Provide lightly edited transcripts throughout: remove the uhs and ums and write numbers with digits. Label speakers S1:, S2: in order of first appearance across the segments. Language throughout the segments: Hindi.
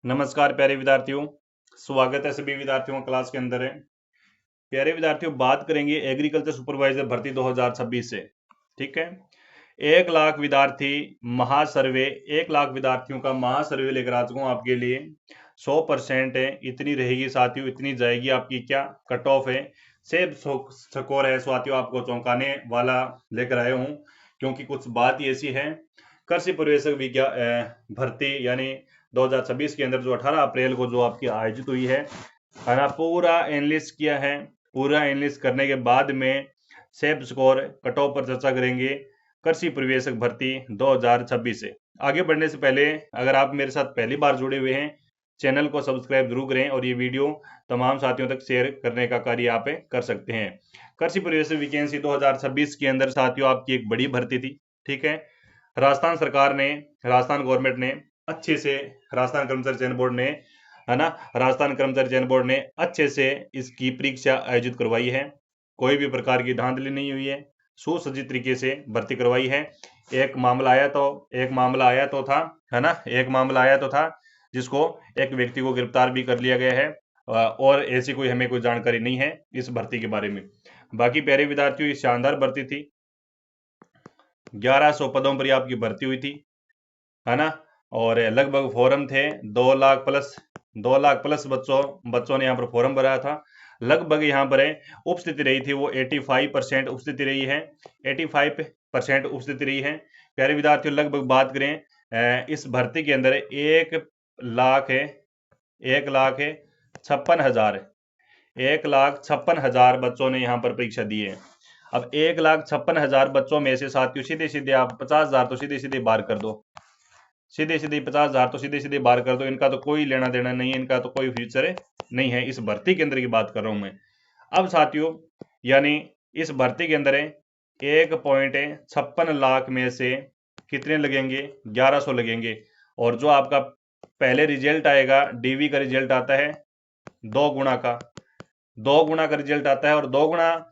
S1: नमस्कार प्यारे विद्यार्थियों, स्वागत है सभी विद्यार्थियों का क्लास के अंदर है। प्यारे विद्यार्थियों, बात करेंगे एग्रीकल्चर सुपरवाइजर भर्ती 2026 से। ठीक है, 1 लाख विद्यार्थी महासर्वे, 1 लाख विद्यार्थियों का महासर्वे लेकर आ चुका हूं आपके लिए। 100% है, इतनी रहेगी साथियों, इतनी जाएगी आपकी क्या कट ऑफ है। सेब स्कोर है साथियों, आपको चौंकाने वाला लेकर आए हूं, क्योंकि कुछ बात ही ऐसी है। कृषि पर्यवेक्षक विज्ञान भर्ती यानी 2026 के अंदर जो 18 अप्रैल को जो आपकी आयोजित हुई है ना, पूरा एनालिस्ट किया है। पूरा एनालिस्ट करने के बाद में सेब स्कोर कट ऑफ पर चर्चा करेंगे कृषि परिवेशक भर्ती 2026 से। आगे बढ़ने से पहले अगर आप मेरे साथ पहली बार जुड़े हुए हैं, चैनल को सब्सक्राइब जरूर करें और ये वीडियो तमाम साथियों तक शेयर करने का कार्य आप कर सकते हैं। कृषि परिवेशक वैकेंसी 2026 के अंदर साथियों आपकी एक बड़ी भर्ती थी। ठीक है, राजस्थान सरकार ने, राजस्थान गवर्नमेंट ने अच्छे से, राजस्थान कर्मचारी चयन बोर्ड ने, है ना, राजस्थान कर्मचारी चयन बोर्ड ने अच्छे से इसकी परीक्षा आयोजित करवाई है। कोई भी प्रकार की धांधली नहीं हुई है, सुसज्जित तरीके से भर्ती करवाई है। एक मामला आया तो था, है ना, एक मामला आया तो था जिसको एक व्यक्ति को गिरफ्तार भी कर लिया गया है, और ऐसी कोई हमें कोई जानकारी नहीं है इस भर्ती के बारे में। बाकी प्यारे विद्यार्थियों, ये शानदार भर्ती थी। 1100 पदों पर आपकी भर्ती हुई थी, है ना, और लगभग फॉर्म थे 2 लाख प्लस बच्चों ने यहाँ पर फॉर्म भरा था। लगभग यहाँ पर उपस्थिति रही थी वो 85% उपस्थिति रही है। 85% उपस्थिति रही है प्यारे विद्यार्थियों। लगभग बात करें इस भर्ती के अंदर 1,56,000 बच्चों ने यहाँ पर परीक्षा दी है। अब 1,56,000 बच्चों में से साथियों सीधे सीधे आप 50,000 तो सीधे सीधे बाहर कर दो, सीधे सीधे 50,000 तो सीधे सीधे बाहर कर दो। इनका तो कोई लेना देना नहीं है, इनका तो कोई फ्यूचर नहीं है। इस भर्ती के अंदर की बात कर रहा हूं मैं। अब साथियों, यानी इस भर्ती के अंदर 1,56 लाख में से कितने लगेंगे? 1100 लगेंगे। और जो आपका पहले रिजल्ट आएगा, डीवी का रिजल्ट आता है 2 गुना का, 2 गुना का रिजल्ट आता है, और 2 गुना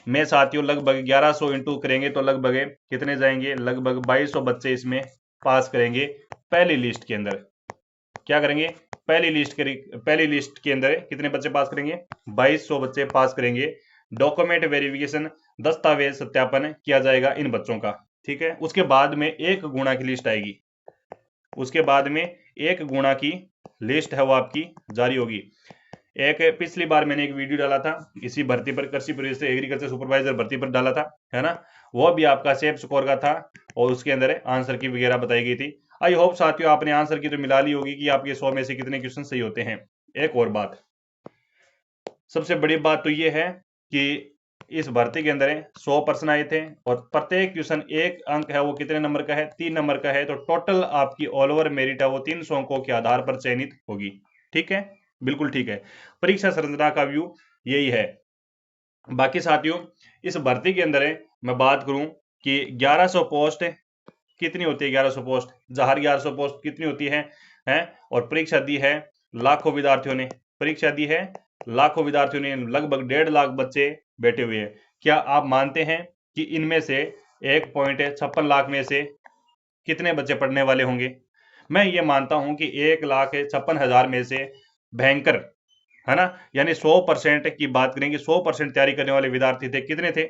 S1: में साथियों लगभग 1100 इंटू करेंगे तो लगभग कितने जाएंगे? लगभग 2200 बच्चे इसमें पास करेंगे पहली लिस्ट के अंदर। क्या करेंगे? पहली लिस्ट के अंदर कितने बच्चे पास करेंगे? 2200 बच्चे पास करेंगे। डॉक्यूमेंट वेरिफिकेशन, दस्तावेज सत्यापन किया जाएगा इन बच्चों का। ठीक है, उसके बाद में 1 गुना की लिस्ट आएगी, उसके बाद में 1 गुना की लिस्ट है वो आपकी जारी होगी। एक पिछली बार मैंने एक वीडियो डाला था इसी भर्ती पर, कृषि परिवेश एग्रीकल्चर सुपरवाइजर भर्ती पर डाला था, है ना, वो भी आपका सेफ स्कोर का था, और उसके अंदर आंसर की वगैरह बताई गई थी। आई होप साथियों आपने आंसर की तो मिला ली होगी कि आपके 100 में से कितने क्वेश्चन सही होते हैं। एक और बात, सबसे बड़ी बात तो ये है कि इस भर्ती के अंदर 100 प्रश्न आए थे, और प्रत्येक क्वेश्चन 1 अंक है वो कितने नंबर का है? 3 नंबर का है। तो टोटल आपकी ऑल ओवर मेरिट है वो 300 अंकों के आधार पर चयनित होगी। ठीक है, बिल्कुल ठीक है। परीक्षा संरचना का व्यू यही है। बाकी साथियों, इस भर्ती के अंदर मैं बात करूं कि 1100 पोस्ट कितनी होती है? 1100 पोस्ट, जहर 1100 पोस्ट कितनी होती है? और परीक्षा दी है लाखों विद्यार्थियों ने, परीक्षा दी है लाखों विद्यार्थियों ने, लगभग 1.5 लाख बच्चे बैठे हुए हैं। क्या आप मानते हैं कि इनमें से 1.56 लाख में से कितने बच्चे पढ़ने वाले होंगे? मैं ये मानता हूं कि 1,56,000 में से भयंकर, है ना, यानी 100% की बात करेंगे, 100% तैयारी करने वाले विद्यार्थी थे। कितने थे?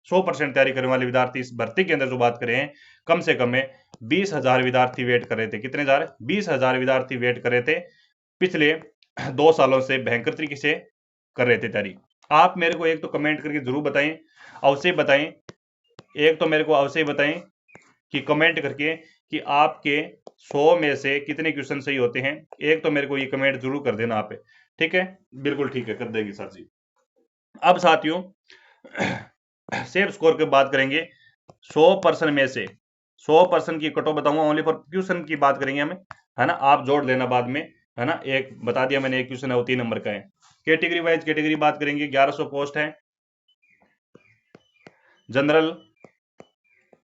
S1: 100% तैयारी करने वाले विद्यार्थी इस भर्ती के अंदर जो बात करें, कम से कम 20,000 विद्यार्थी वेट कर रहे थे। कितने हजार? 20,000 विद्यार्थी वेट कर रहे थे, पिछले 2 सालों से भयंकर तरीके से कर रहे थे तैयारी। आप मेरे को एक तो कमेंट करके जरूर बताएं, अवश्य बताएं, एक तो मेरे को अवश्य बताएं कि कमेंट करके कि आपके 100 में से कितने क्वेश्चन सही होते हैं। एक तो मेरे को ये कमेंट जरूर कर देना आप। ठीक है, बिल्कुल ठीक है, कर देगी सर जी। अब साथियों सेफ स्कोर की बात करेंगे। 100% में से 100% की कट ऑफ बताऊंगा, ओनली फॉर क्वेश्चन की बात करेंगे हमें, है ना, आप जोड़ लेना बाद में, है ना। एक बता दिया मैंने, एक क्वेश्चन है वो 3 नंबर का है। कैटेगरी वाइज कैटेगरी बात करेंगे, 1100 पोस्ट है। General,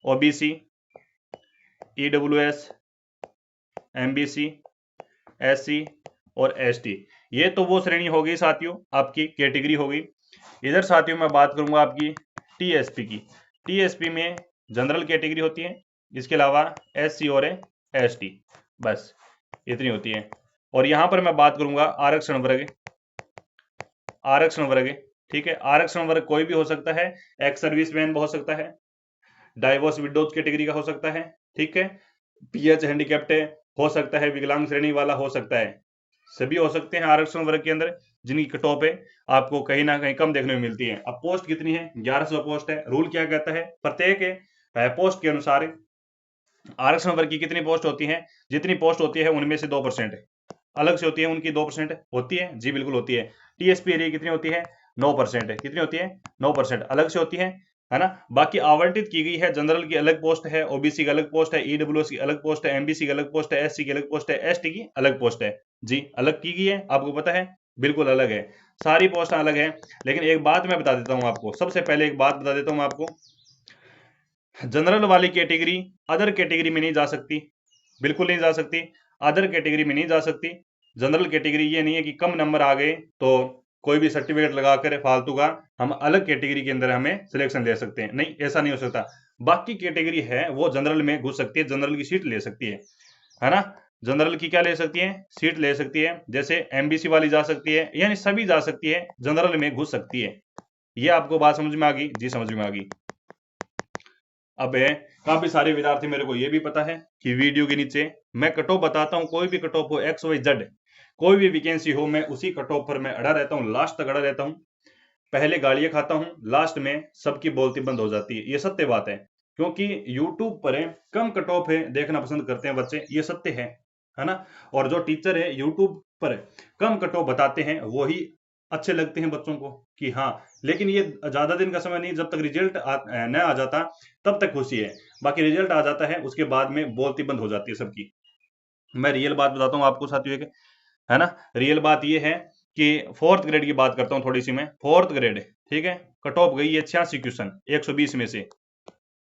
S1: OBC, EWS, MBC, SC और एसटी, ये तो वो श्रेणी होगी साथियों, आपकी कैटेगरी होगी। इधर साथियों मैं बात करूंगा आपकी टीएसपी की। टीएसपी में जनरल कैटेगरी होती है, इसके अलावा एससी और एसटी, बस इतनी होती है। और यहां पर मैं बात करूंगा आरक्षण वर्ग, आरक्षण वर्ग, ठीक है। आरक्षण वर्ग कोई भी हो सकता है, एक्स सर्विसमैन हो सकता है, डाइवोर्स विडोज कैटेगरी का हो सकता है, ठीक है, पीएच हैंडीकैप्ट हो सकता है, विकलांग श्रेणी वाला हो सकता है, सभी हो सकते हैं आरक्षण वर्ग के अंदर जिनकी कट ऑफ है आपको कहीं ना कहीं कम देखने में मिलती है। अब पोस्ट कितनी है, 1100 पोस्ट है। रूल क्या कहता है, प्रत्येक पोस्ट के अनुसार आरक्षण वर्ग की कितनी पोस्ट होती है, जितनी पोस्ट होती है उनमें से 2% अलग से होती है, उनकी 2% होती है, जी बिल्कुल होती है। टीएसपी एरिया कितनी होती है, 9%, कितनी होती है, 9% अलग से होती है ना। बाकी आवंटित की गई है, जनरल की अलग पोस्ट है, ओबीसी की अलग पोस्ट है, ईडब्ल्यूएस की अलग पोस्ट है, एमबीसी की अलग पोस्ट है, एससी की अलग पोस्ट है, एसटी की अलग पोस्ट है, जी अलग की गई है, आपको पता है, बिल्कुल अलग है, सारी पोस्ट अलग है। लेकिन एक बात मैं बता देता हूं आपको, सबसे पहले एक बात बता देता हूं आपको, जनरल वाली कैटेगरी अदर कैटेगरी में नहीं जा सकती, बिल्कुल नहीं जा सकती, अदर कैटेगरी में नहीं जा सकती। जनरल कैटेगरी ये नहीं है कि कम नंबर आ गए तो कोई भी सर्टिफिकेट लगाकर फालतू का हम अलग कैटेगरी के अंदर हमें सिलेक्शन ले सकते हैं, नहीं ऐसा नहीं हो सकता। बाकी कैटेगरी है वो जनरल में घुस सकती है, जनरल की सीट ले सकती है ना। जनरल की क्या ले सकती है, सीट ले सकती है, जैसे एमबीसी वाली जा सकती है, यानी सभी जा सकती है, जनरल में घुस सकती है। ये आपको बात समझ में आ गई, जी समझ में आ गई। अब काफी सारे विद्यार्थी, मेरे को ये भी पता है कि वीडियो के नीचे मैं कट ऑफ बताता हूँ, कोई भी कट ऑफ हो, एक्स वाई जेड कोई भी वैकेंसी हो, मैं उसी कट ऑफ पर मैं अड़ा रहता हूँ, लास्ट तक अड़ा रहता हूँ। पहले गालियां खाता हूँ, लास्ट में सबकी बोलती बंद हो जाती है, ये सत्य बात है। क्योंकि यूट्यूब पर कम कट ऑफ है देखना पसंद करते हैं बच्चे, ये सत्य है ना। और जो टीचर है यूट्यूब पर कम कट ऑफ बताते हैं वही अच्छे लगते हैं बच्चों को कि हाँ, लेकिन ये ज्यादा दिन का समय नहीं, जब तक रिजल्ट न आ जाता तब तक खुशी है, बाकी रिजल्ट आ जाता है उसके बाद में बोलती बंद हो जाती है सबकी। मैं रियल बात बताता हूँ आपको साथियों के, है ना। रियल बात ये है कि फोर्थ ग्रेड की बात करता हूँ थोड़ी सी मैं, फोर्थ ग्रेड, ठीक है, कट ऑफ गई है 86 क्वेश्चन 120 में से,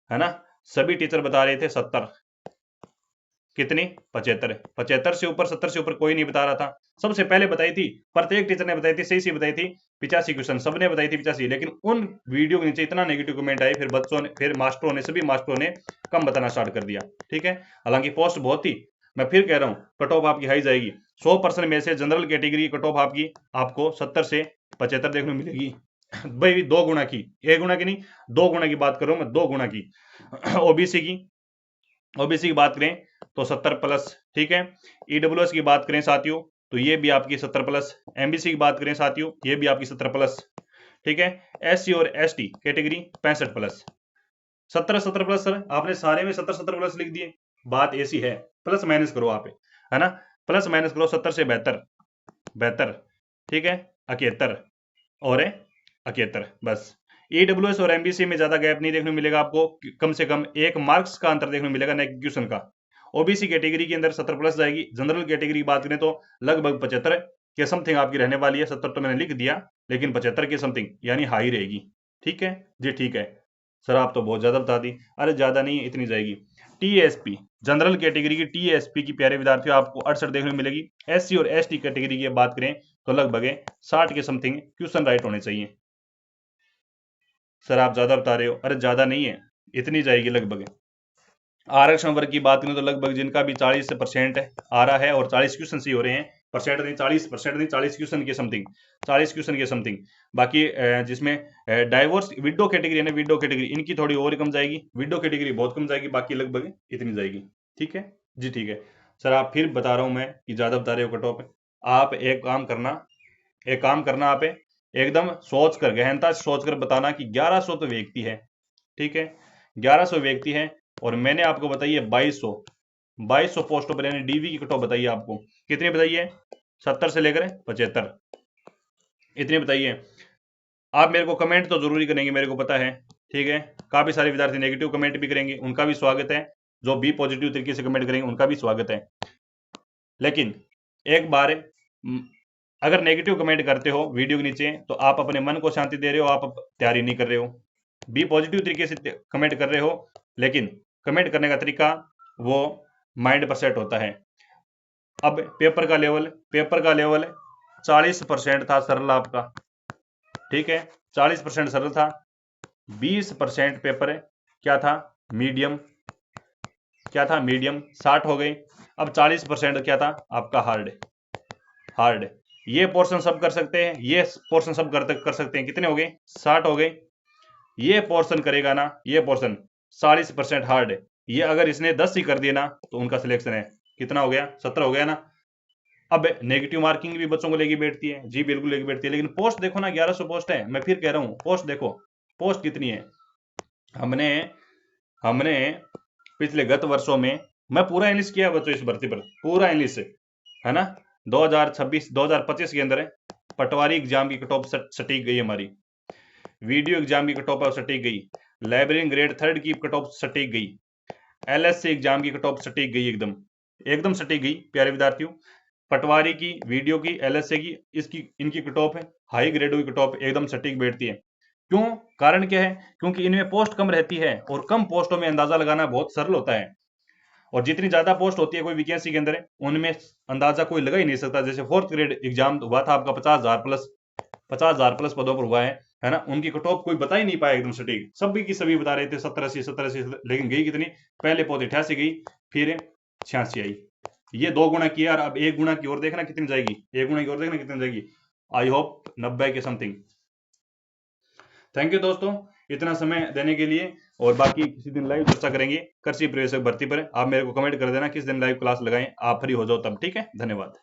S1: है ना। सभी टीचर बता रहे थे 70, कितनी, 75, 75 से ऊपर, 70 से ऊपर कोई नहीं बता रहा था। सबसे पहले बताई थी, प्रत्येक टीचर ने बताई थी, सही से बताई थी 85 क्वेश्चन, सबने बताई थी 85, लेकिन उन वीडियो के नीचे इतना नेगेटिव कमेंट आए, फिर बच्चों ने, फिर मास्टरों ने, सभी मास्टरों ने कम बताना स्टार्ट कर दिया, ठीक है। हालांकि पोस्ट बहुत थी, मैं फिर कह रहा हूँ कट ऑफ आपकी हाई जाएगी। 100% में से जनरल कैटेगरी की कट ऑफ आपकी आपको 70 से 75 देखने को मिलेगी भाई, 2 गुना की, 1 गुना की नहीं, 2 गुना की बात कर रहा हूं मैं, 2 गुना की। ओबीसी की बात करें तो 70 प्लस, ठीक है। ईडब्ल्यूएस की बात करें साथियों तो ये भी आपकी 70 प्लस, एमबीसी की बात करें साथियों ये भी आपकी 70 प्लस, ठीक है। एससी और ST category 65 plus, 17 plus. Sir आपने सारे में 70 प्लस लिख दिए, बात ऐसी है, प्लस माइनस करो आप, है ना, प्लस माइनस करो, 70 से 72, ठीक है, 71 और 71, बस। ईडब्ल्यूएस और एमबीसी में ज्यादा गैप नहीं देखने को मिलेगा आपको, कम से कम 1 मार्क्स का अंतर देखने को मिलेगा नेक्स्ट क्वेश्चन का। ओबीसी कैटेगरी के अंदर 70 प्लस जाएगी, जनरल कैटेगरी की बात करें तो लगभग 75 के समथिंग आपकी रहने वाली है, 70 तो मैंने लिख दिया, लेकिन 75 के समथिंग यानी हाई रहेगी, ठीक है जी, ठीक है। सर आप तो बहुत ज्यादा बता दी, अरे ज्यादा नहीं इतनी जाएगी। टीएसपी जनरल कैटेगरी की टीएसपी की प्यारे विद्यार्थियों आपको 68 देखने को मिलेगी। एससी और एसटी कैटेगरी की बात करें तो लगभग 60 के समथिंग क्वेश्चन राइट होने चाहिए। सर आप ज्यादा बता रहे हो, अरे ज्यादा नहीं है, इतनी जाएगी लगभग। आरक्षण वर्ग की बात करें तो लगभग जिनका भी 40% आ रहा है और 40 क्वेश्चन ही हो रहे हैं, परसेंट नहीं, 40% नहीं, 40 क्वेश्चन के समथिंग, 40 क्वेश्चन के समथिंग। बाकी जिसमें डाइवोर्स विडो कैटेगरी है ना, विडो कैटेगरी इनकी थोड़ी और कम जाएगी, विडो कैटेगरी बहुत कम जाएगी, बाकी लगभग इतनी जाएगी, ठीक है जी, ठीक है। सर आप फिर बता रहा हूं मैं कि ज्यादा बता रहे हो कट ऑफ, आप एक काम करना, आप एकदम सोच कर, गहनता से सोच कर बताना कि 1100 तो व्यक्ति है, ठीक है, 1100 व्यक्ति है, और मैंने आपको बताई है 2200 पोस्टों पर, यानी डीवी की कट ऑफ बताइए आपको कितनी बताइए, 70 से लेकर 75 इतनी बताइए। आप मेरे को कमेंट तो जरूरी करेंगे, मेरे को पता है, ठीक है। काफी सारे विद्यार्थी नेगेटिव कमेंट भी करेंगे, उनका भी स्वागत है, जो भी पॉजिटिव तरीके से कमेंट करेंगे उनका भी स्वागत है। लेकिन एक बार अगर नेगेटिव कमेंट करते हो वीडियो के नीचे तो आप अपने मन को शांति दे रहे हो, आप तैयारी नहीं कर रहे हो। बी पॉजिटिव तरीके से कमेंट कर रहे हो, लेकिन कमेंट करने का तरीका वो माइंड पर सेट होता है। अब पेपर का लेवल 40% था सरल आपका, ठीक है, 40% सरल था, 20% पेपर क्या था, मीडियम, 60 हो गई। अब 40% क्या था आपका हार्ड, हार्ड। ये पोर्शन सब कर सकते हैं, ये पोर्शन सब कर सकते हैं। कितने हो गए? 60 हो गए। ये पोर्शन करेगा ना, ये पोर्शन 40% हार्ड है। ये अगर इसने 10 ही कर दिए ना तो उनका सिलेक्शन है। कितना हो गया? 17 हो गया ना। अब नेगेटिव मार्किंग भी बच्चों को लेके बैठती है जी, बिल्कुल लेके बैठती है, लेकिन पोस्ट देखो ना 1100 पोस्ट है। मैं फिर कह रहा हूं पोस्ट देखो, पोस्ट कितनी है। हमने हमने पिछले गत वर्षों में, मैं पूरा इंग्लिश किया बच्चों इस भर्ती पर, पूरा इंग्लिश है ना। 2026 2025 के अंदर है, पटवारी एग्जाम की कट ऑफ सटीक गई हमारी, वीडियो एग्जाम की कट ऑफ सटीक गई, लाइब्रेरी ग्रेड 3 की कट ऑफ सटीक गई, एलएससी एग्जाम की कट ऑफ सटीक गई, एकदम एकदम सटीक गई प्यारे विद्यार्थियों। पटवारी की, वीडियो की, एलएसए की, इसकी इनकी कट ऑफ है, हाई ग्रेड की कट ऑफ एकदम सटीक बैठती है। क्यों? कारण क्या है? क्योंकि इनमें पोस्ट कम रहती है और कम पोस्टों में अंदाजा लगाना बहुत सरल होता है। और जितनी ज्यादा पोस्ट होती है कोई वैकेंसी के अंदर उनमें अंदाजा कोई लगा ही नहीं सकता। जैसे 4th ग्रेड एग्जाम हुआ था आपका 50,000 प्लस पदों पर हुआ है ना। उनकी कट ऑफ कोई बता ही नहीं पाया एकदम सटीक, सभी की सभी बता रहे थे 70-80, लेकिन गई कितनी? पहले पौधे 88 गई, फिर 86 आई। ये 2 गुना किया और अब 1 गुना की ओर देखना कितनी जाएगी, 1 गुना की ओर देखना कितनी जाएगी। आई होप 90 के समथिंग। थैंक यू दोस्तों इतना समय देने के लिए। और बाकी किसी दिन लाइव चर्चा करेंगे कृषि प्रवेशक भर्ती पर। आप मेरे को कमेंट कर देना किस दिन लाइव क्लास लगाएं, आप फ्री हो जाओ तब, ठीक है। धन्यवाद।